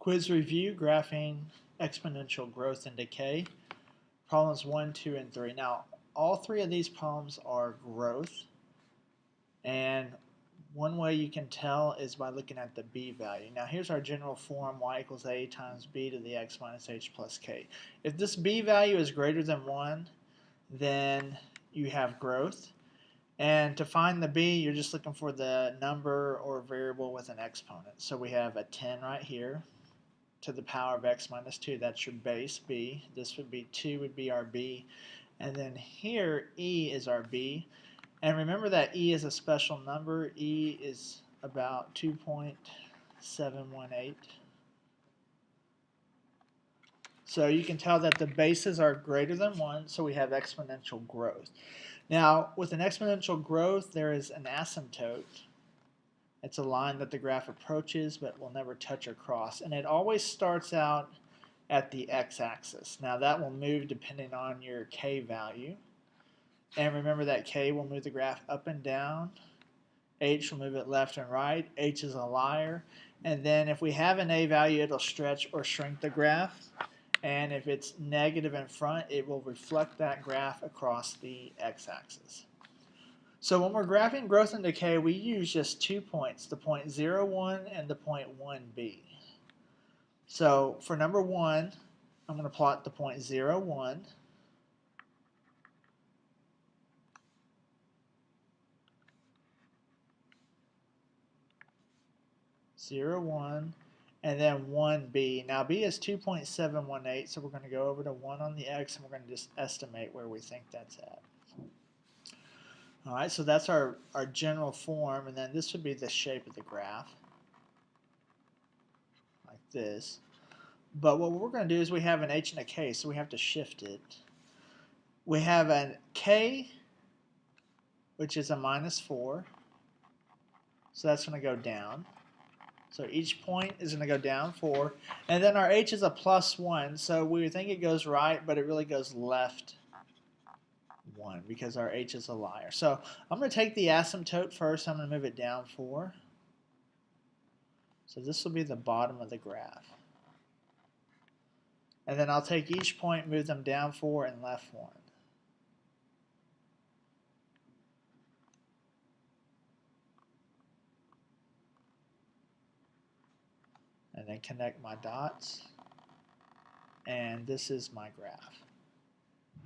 Quiz review, graphing exponential growth and decay. Problems 1, 2, and 3. Now, all three of these problems are growth. And one way you can tell is by looking at the b value. Now, here's our general form, y equals a times b to the x minus h plus k. If this b value is greater than 1, then you have growth. And to find the b, you're just looking for the number or variable with an exponent. So we have a 10 right here to the power of x minus 2. That's your base b. This would be 2 would be our b. And then here, e is our b. And remember that e is a special number. E is about 2.718. So you can tell that the bases are greater than 1, so we have exponential growth. Now, with an exponential growth, there is an asymptote. It's a line that the graph approaches but will never touch or cross. And it always starts out at the x-axis. Now, that will move depending on your k value. And remember that k will move the graph up and down. H will move it left and right. H is a liar. And then if we have an a value, it'll stretch or shrink the graph. And if it's negative in front, it will reflect that graph across the x-axis. So when we're graphing growth and decay, we use just 2 points, the point 0, 1 and the point 1b. So for number 1, I'm going to plot the point 0, 1. 0, 1, and then 1b. Now b is 2.718, so we're going to go over to 1 on the x, and we're going to just estimate where we think that's at. Alright, so that's our general form, and then this would be the shape of the graph, like this. But what we're going to do is we have an h and a k, so we have to shift it. We have an k, which is a minus 4, so that's going to go down. So each point is going to go down 4. And then our h is a plus 1. So we think it goes right, but it really goes left 1 because our h is a liar. So I'm going to take the asymptote first. I'm going to move it down 4. So this will be the bottom of the graph. And then I'll take each point, move them down 4 and left 1. And then connect my dots, and this is my graph.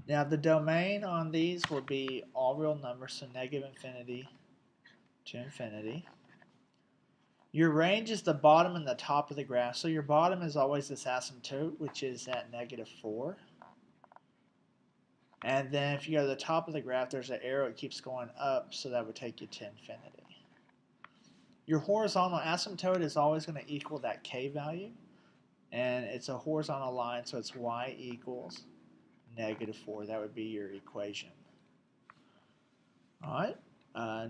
Now the domain on these will be all real numbers, so negative infinity to infinity. Your range is the bottom and the top of the graph, so your bottom is always this asymptote, which is at negative 4. And then if you go to the top of the graph, there's an arrow, it keeps going up, so that would take you to infinity. Your horizontal asymptote is always going to equal that k value, and it's a horizontal line, so it's y equals negative 4. That would be your equation. All right,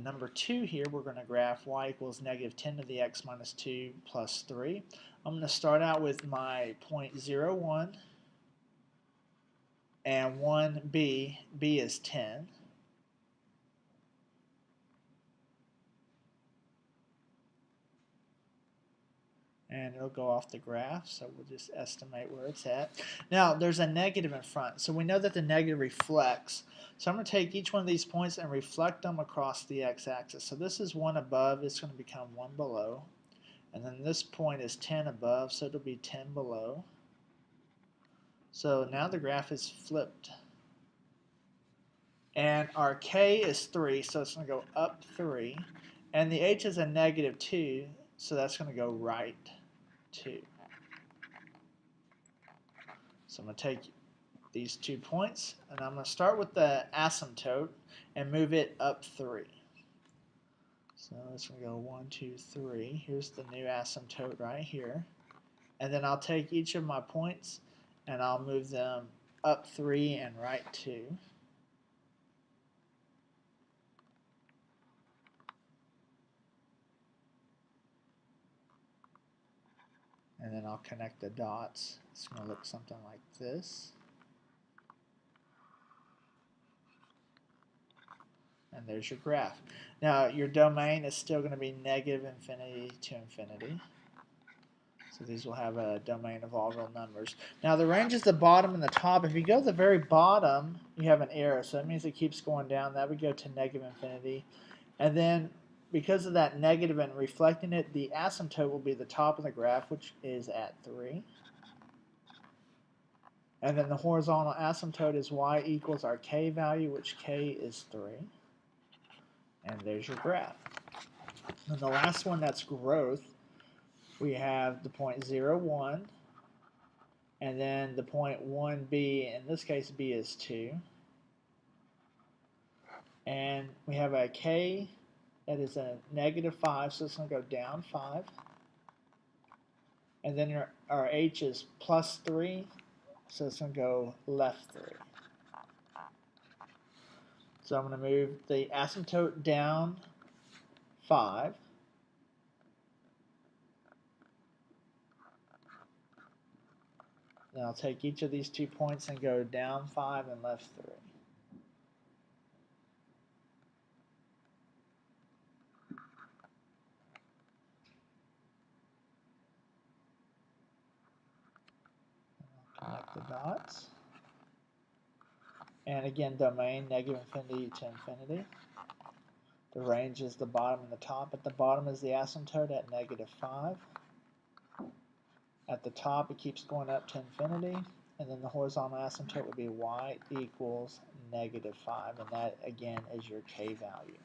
number 2 here, we're going to graph y equals negative 10 to the x minus 2 plus 3. I'm going to start out with my point 0, 1 and 1b. b is 10. And it'll go off the graph, so we'll just estimate where it's at. Now, there's a negative in front, so we know that the negative reflects. So I'm going to take each one of these points and reflect them across the x-axis. So this is 1 above, it's going to become 1 below. And then this point is 10 above, so it'll be 10 below. So now the graph is flipped. And our k is 3, so it's going to go up 3. And the h is a negative 2, so that's going to go right 2. So I'm going to take these 2 points, and I'm going to start with the asymptote and move it up 3. So it's going to go 1, 2, 3. Here's the new asymptote right here. And then I'll take each of my points and I'll move them up 3 and right 2. And then I'll connect the dots. It's going to look something like this. And there's your graph. Now your domain is still going to be negative infinity to infinity. So these will have a domain of all real numbers. Now the range is the bottom and the top. If you go to the very bottom, you have an arrow. So that means it keeps going down. That would go to negative infinity. And then because of that negative and reflecting it, the asymptote will be the top of the graph, which is at 3. And then the horizontal asymptote is y equals our k value, which k is 3. And there's your graph. And the last one, that's growth. We have the point 0, 1, and then the point 1b, in this case b is 2. And we have a k that is a negative 5, so it's going to go down 5. And then our h is plus 3, so it's going to go left 3. So I'm going to move the asymptote down 5. Then I'll take each of these 2 points and go down 5 and left 3. Connect the dots. And again, domain, negative infinity to infinity. The range is the bottom and the top. At the bottom is the asymptote at negative 5. At the top, it keeps going up to infinity. And then the horizontal asymptote would be y equals negative 5. And that, again, is your k value.